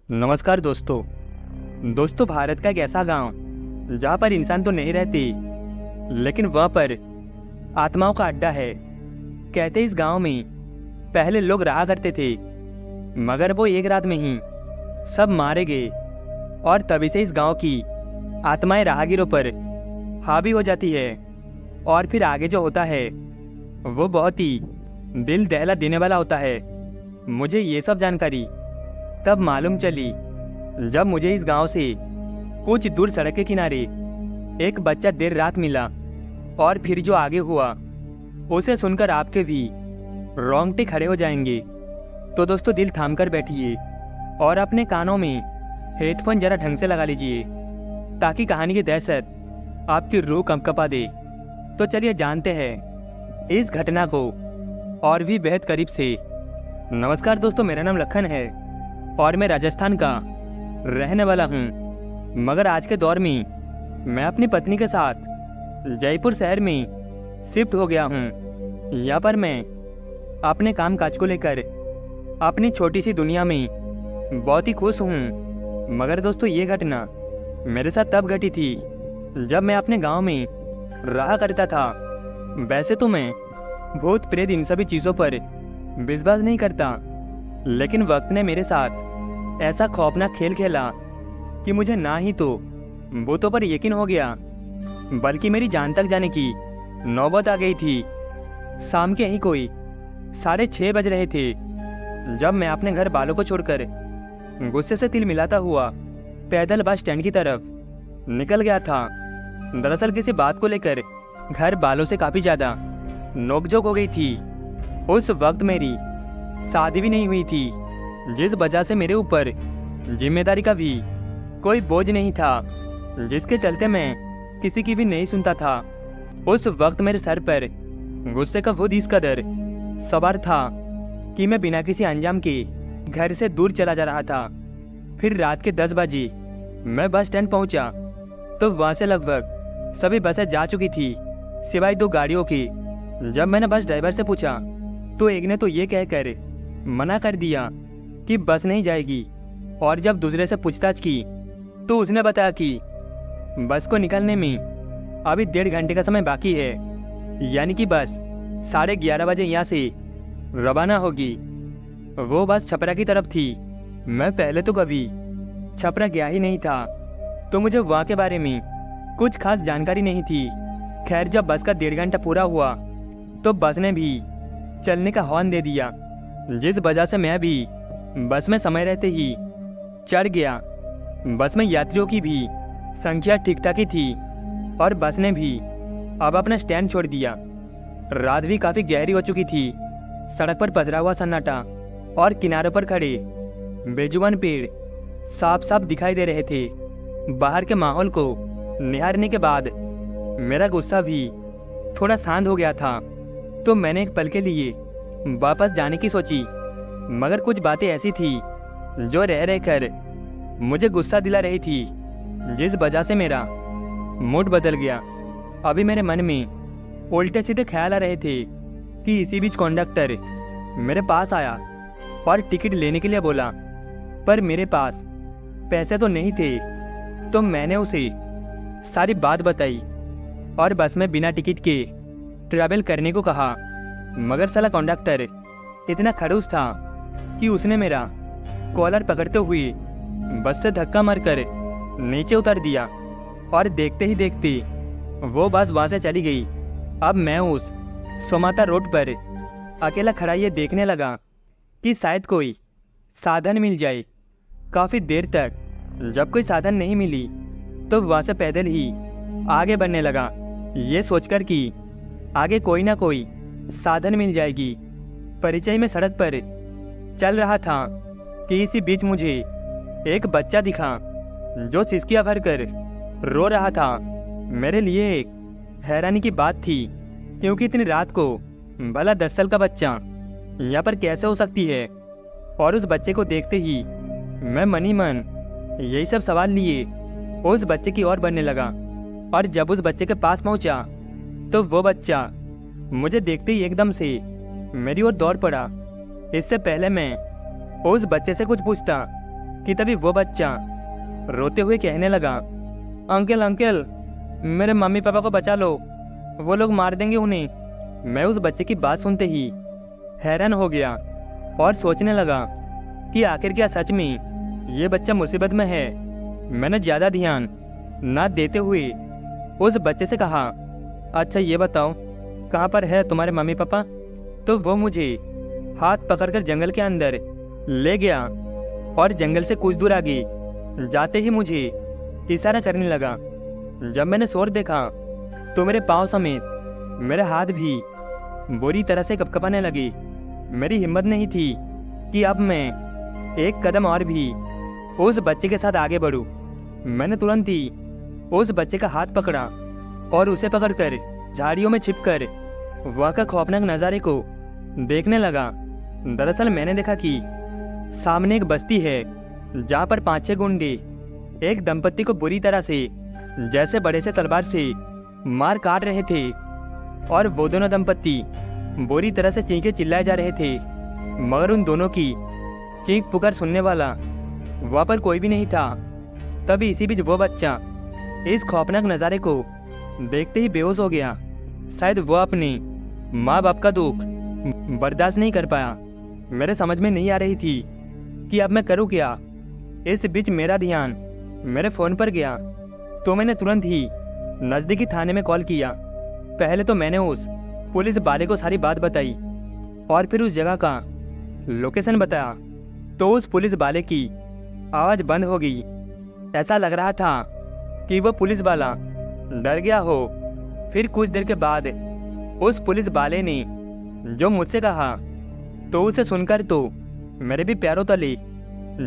नमस्कार दोस्तों। भारत का एक ऐसा गांव जहां पर इंसान तो नहीं रहते, लेकिन वहां पर आत्माओं का अड्डा है। कहते इस गांव में पहले लोग रहा करते थे, मगर वो एक रात में ही सब मारे गए और तभी से इस गांव की आत्माएं राहगीरों पर हावी हो जाती है। और फिर आगे जो होता है वो बहुत ही दिल दहला देने वाला होता है। मुझे ये सब जानकारी तब मालूम चली जब मुझे इस गांव से कुछ दूर सड़क के किनारे एक बच्चा देर रात मिला। और फिर जो आगे हुआ उसे सुनकर आपके भी रोंगटे खड़े हो जाएंगे। तो दोस्तों, दिल थाम कर बैठिए और अपने कानों में हेडफोन जरा ढंग से लगा लीजिए ताकि कहानी की दहशत आपकी रूह कंपकपा दे। तो चलिए जानते हैं इस घटना को और भी बेहद करीब से। नमस्कार दोस्तों, मेरा नाम लखन है और मैं राजस्थान का रहने वाला हूँ। मगर आज के दौर में मैं अपनी पत्नी के साथ जयपुर शहर में शिफ्ट हो गया हूँ। यहाँ पर मैं अपने काम काज को लेकर अपनी छोटी सी दुनिया में बहुत ही खुश हूँ। मगर दोस्तों, ये घटना मेरे साथ तब घटी थी जब मैं अपने गांव में रहा करता था। वैसे तो मैं भूत प्रेत इन सभी चीज़ों पर विश्वास नहीं करता, लेकिन वक्त ने मेरे साथ ऐसा खौफनाक खेल खेला कि मुझे ना ही तो भूतों पर यकीन हो गया, बल्कि मेरी जान तक जाने की नौबत आ गई थी। शाम के ही कोई 6:30 बज रहे थे जब मैं अपने घर वालों को छोड़कर गुस्से से तिल मिलाता हुआ पैदल बस स्टैंड की तरफ निकल गया था। दरअसल किसी बात को लेकर घर वालों से काफ़ी ज़्यादा नोकझोंक हो गई थी। उस वक्त मेरी शादी भी नहीं हुई थी, जिस वजह से मेरे ऊपर जिम्मेदारी का भी कोई बोझ नहीं था, जिसके चलते मैं किसी की भी नहीं सुनता था। उस वक्त मेरे सर पर गुस्से का भूत इस कदर सवार था कि मैं बिना किसी अंजाम के घर से दूर चला जा रहा था। फिर रात के 10 बजे मैं बस स्टैंड पहुंचा तो वहां से लगभग सभी बसें जा चुकी थी सिवाय 2 गाड़ियों की। जब मैंने बस ड्राइवर से पूछा तो एक ने तो ये कहकर मना कर दिया कि बस नहीं जाएगी, और जब दूसरे से पूछताछ की तो उसने बताया कि बस को निकलने में अभी 1.5 घंटे का समय बाकी है, यानी कि बस 11:30 बजे यहाँ से रवाना होगी। वो बस छपरा की तरफ थी। मैं पहले तो कभी छपरा गया ही नहीं था, तो मुझे वहाँ के बारे में कुछ खास जानकारी नहीं थी। खैर, जब बस का 1.5 घंटा पूरा हुआ तो बस ने भी चलने का हॉर्न दे दिया, जिस वजह से मैं भी बस में समय रहते ही चढ़ गया। बस में यात्रियों की भी संख्या ठीक ठाक ही थी और बस ने भी अब अपना स्टैंड छोड़ दिया। रात भी काफ़ी गहरी हो चुकी थी। सड़क पर पसरा हुआ सन्नाटा और किनारों पर खड़े बेजुबान पेड़ साफ साफ दिखाई दे रहे थे। बाहर के माहौल को निहारने के बाद मेरा गुस्सा भी थोड़ा शांत हो गया था, तो मैंने एक पल के लिए वापस जाने की सोची। मगर कुछ बातें ऐसी थी जो रह रहकर मुझे गुस्सा दिला रही थी, जिस वजह से मेरा मूड बदल गया। अभी मेरे मन में उल्टे सीधे ख्याल आ रहे थे कि इसी बीच कंडक्टर मेरे पास आया और टिकट लेने के लिए बोला, पर मेरे पास पैसे तो नहीं थे। तो मैंने उसे सारी बात बताई और बस में बिना टिकट के ट्रैवल करने को कहा। मगर साला कंडक्टर इतना खड़ूस था कि उसने मेरा कॉलर पकड़ते हुए बस से धक्का मारकर नीचे उतार दिया, और देखते ही देखते वो बस वहाँ से चली गई। अब मैं उस सोमाता रोड पर अकेला खड़ा ये देखने लगा कि शायद कोई साधन मिल जाए। काफ़ी देर तक जब कोई साधन नहीं मिली तो वहाँ से पैदल ही आगे बढ़ने लगा, ये सोचकर कि आगे कोई ना कोई साधन मिल जाएगी। परिचय में सड़क पर चल रहा था कि इसी बीच मुझे एक बच्चा दिखा जो सिसकियां भरकर रो रहा था। मेरे लिए एक हैरानी की बात थी, क्योंकि इतनी रात को भला 10 साल का बच्चा यहाँ पर कैसे हो सकती है। और उस बच्चे को देखते ही मैं मन ही मन यही सब सवाल लिए उस बच्चे की ओर बढ़ने लगा। और जब उस बच्चे के पास पहुँचा तो वो बच्चा मुझे देखते ही एकदम से मेरी ओर दौड़ पड़ा। इससे पहले मैं उस बच्चे से कुछ पूछता कि तभी वो बच्चा रोते हुए कहने लगा, अंकल अंकल, मेरे मम्मी पापा को बचा लो, वो लोग मार देंगे उन्हें। मैं उस बच्चे की बात सुनते ही हैरान हो गया और सोचने लगा कि आखिर क्या सच में ये बच्चा मुसीबत में है। मैंने ज़्यादा ध्यान ना देते हुए उस बच्चे से कहा, अच्छा ये बताओ कहाँ पर है तुम्हारे मम्मी पापा? तो वो मुझे हाथ पकड़कर जंगल के अंदर ले गया और जंगल से कुछ दूर आगे जाते ही मुझे इशारा करने लगा। जब मैंने शोर देखा तो मेरे पाँव समेत मेरे हाथ भी बुरी तरह से कपकपाने लगे। मेरी हिम्मत नहीं थी कि अब मैं एक कदम और भी उस बच्चे के साथ आगे बढ़ूं। मैंने तुरंत ही उस बच्चे का हाथ पकड़ा और उसे पकड़कर झाड़ियों में छिपकर वहाँ का खौफनाक नज़ारे को देखने लगा। दरअसल मैंने देखा कि सामने एक बस्ती है जहाँ पर 5-6 गुंडे एक दंपत्ति को बुरी तरह से जैसे बड़े से तलवार से मार काट रहे थे और वो दोनों दंपत्ति बुरी तरह से चीखे चिल्लाए जा रहे थे, मगर उन दोनों की चीख पुकार सुनने वाला वहाँ पर कोई भी नहीं था। तभी इसी बीच वो बच्चा इस खौफनाक नज़ारे को देखते ही बेहोश हो गया। शायद वो अपने माँ बाप का दुख बर्दाश्त नहीं कर पाया। मेरे समझ में नहीं आ रही थी कि अब मैं करूँ क्या। इस बीच मेरा ध्यान मेरे फ़ोन पर गया तो मैंने तुरंत ही नज़दीकी थाने में कॉल किया। पहले तो मैंने उस पुलिस वाले को सारी बात बताई और फिर उस जगह का लोकेशन बताया तो उस पुलिस वाले की आवाज़ बंद हो गई। ऐसा लग रहा था कि वो पुलिस वाला डर गया हो। फिर कुछ देर के बाद उस पुलिस वाले ने जो मुझसे कहा तो उसे सुनकर तो मेरे भी पैरों तले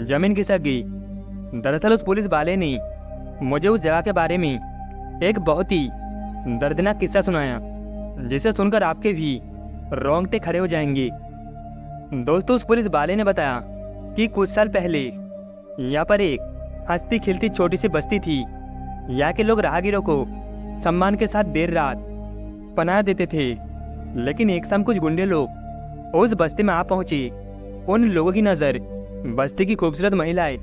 जमीन खिसक गई। दरअसल उस पुलिस वाले ने मुझे उस जगह के बारे में एक बहुत ही दर्दनाक किस्सा सुनाया जिसे सुनकर आपके भी रोंगटे खड़े हो जाएंगे। दोस्तों, उस पुलिस वाले ने बताया कि कुछ साल पहले यहाँ पर एक हंसती खिलती छोटी सी बस्ती थी। यहाँ के लोग राहगीरों को सम्मान के साथ देर रात पनाह देते थे, लेकिन एक शाम कुछ गुंडे लोग उस बस्ती में आ पहुंचे। उन लोगों की नज़र बस्ती की खूबसूरत महिलाएं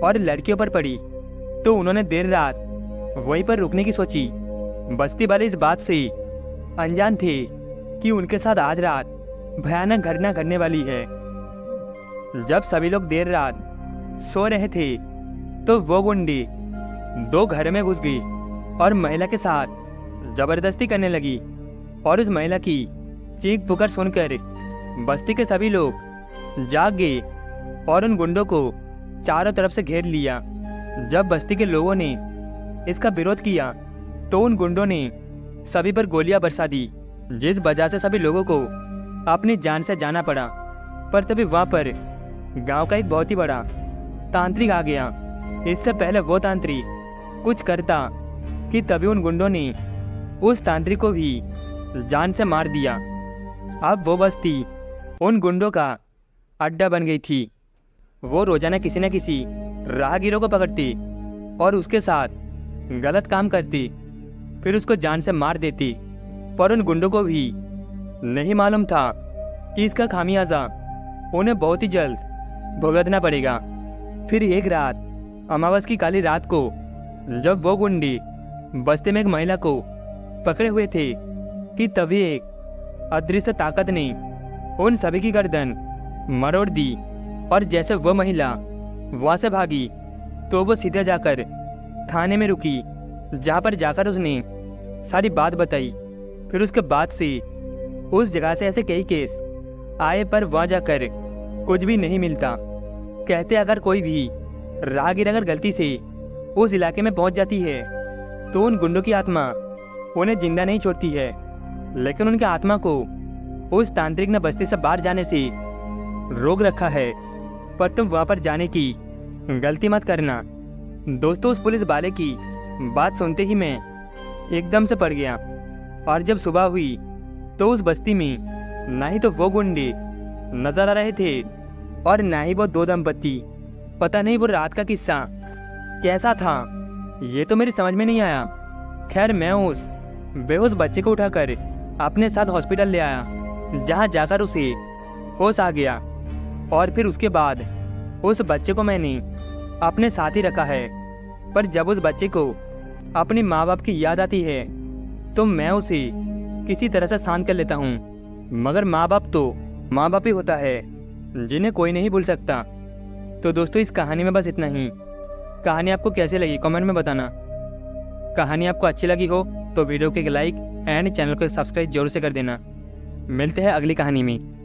और लड़कियों पर पड़ी तो उन्होंने देर रात वहीं पर रुकने की सोची। बस्ती वाले इस बात से अनजान थे कि उनके साथ आज रात भयानक घटना घटने वाली है। जब सभी लोग देर रात सो रहे थे तो वो गुंडे 2 घर में घुस गई और महिला के साथ जबरदस्ती करने लगी और उस महिला की चीख पुकार सुनकर बस्ती के सभी लोग जाग गए और उन गुंडों को चारों तरफ से घेर लिया। जब बस्ती के लोगों ने इसका विरोध किया तो उन गुंडों ने सभी पर गोलियां बरसा दी, जिस वजह से सभी लोगों को अपनी जान से जाना पड़ा। पर तभी वहाँ पर गांव का एक बहुत ही बड़ा तांत्रिक आ गया। इससे पहले वो तांत्रिक कुछ करता कि तभी उन गुंडों ने उस तांत्रिक को भी जान से मार दिया। अब वो बस्ती उन गुंडों का अड्डा बन गई थी। वो रोजाना किसी न किसी राहगीरों को पकड़ती और उसके साथ गलत काम करती, फिर उसको जान से मार देती। पर उन गुंडों को भी नहीं मालूम था कि इसका खामियाजा उन्हें बहुत ही जल्द भुगतना पड़ेगा। फिर एक रात, अमावस की काली रात को, जब वो गुंडे बस्ती में एक महिला को पकड़े हुए थे कि तभी एक अदृश्य ताकत ने उन सभी की गर्दन मरोड़ दी और जैसे वह महिला वहाँ से भागी तो वो सीधे जाकर थाने में रुकी, जहाँ पर जाकर उसने सारी बात बताई। फिर उसके बाद से उस जगह से ऐसे कई केस आए पर वहाँ जाकर कुछ भी नहीं मिलता। कहते अगर कोई भी राहगीर अगर गलती से उस इलाके में पहुँच जाती है तो उन गुंडों की आत्मा उन्हें जिंदा नहीं छोड़ती है, लेकिन उनके आत्मा को उस तांत्रिक ने बस्ती से बाहर जाने से रोक रखा है। पर तुम वहाँ पर जाने की गलती मत करना। दोस्तों, उस पुलिस वाले की बात सुनते ही मैं एकदम से पड़ गया और जब सुबह हुई तो उस बस्ती में ना ही तो वो गुंडे नजर आ रहे थे और ना ही वो 2 दंपत्ति। पता नहीं वो रात का किस्सा कैसा था, ये तो मेरी समझ में नहीं आया। खैर, मैं उस बेहोश बच्चे को उठाकर अपने साथ हॉस्पिटल ले आया, जहाँ जाकर उसे होश आ गया और फिर उसके बाद उस बच्चे को मैंने अपने साथ ही रखा है, पर जब उस बच्चे को अपने माँ बाप की याद आती है तो मैं उसे किसी तरह से शांत कर लेता हूँ। मगर माँ बाप तो माँ बाप ही होता है, जिन्हें कोई नहीं भूल सकता। तो दोस्तों, इस कहानी में बस इतना ही। कहानी आपको कैसी लगी कमेंट में बताना। कहानी आपको अच्छी लगी हो तो वीडियो को एक लाइक एंड चैनल को सब्सक्राइब जरूर से कर देना। मिलते हैं अगली कहानी में।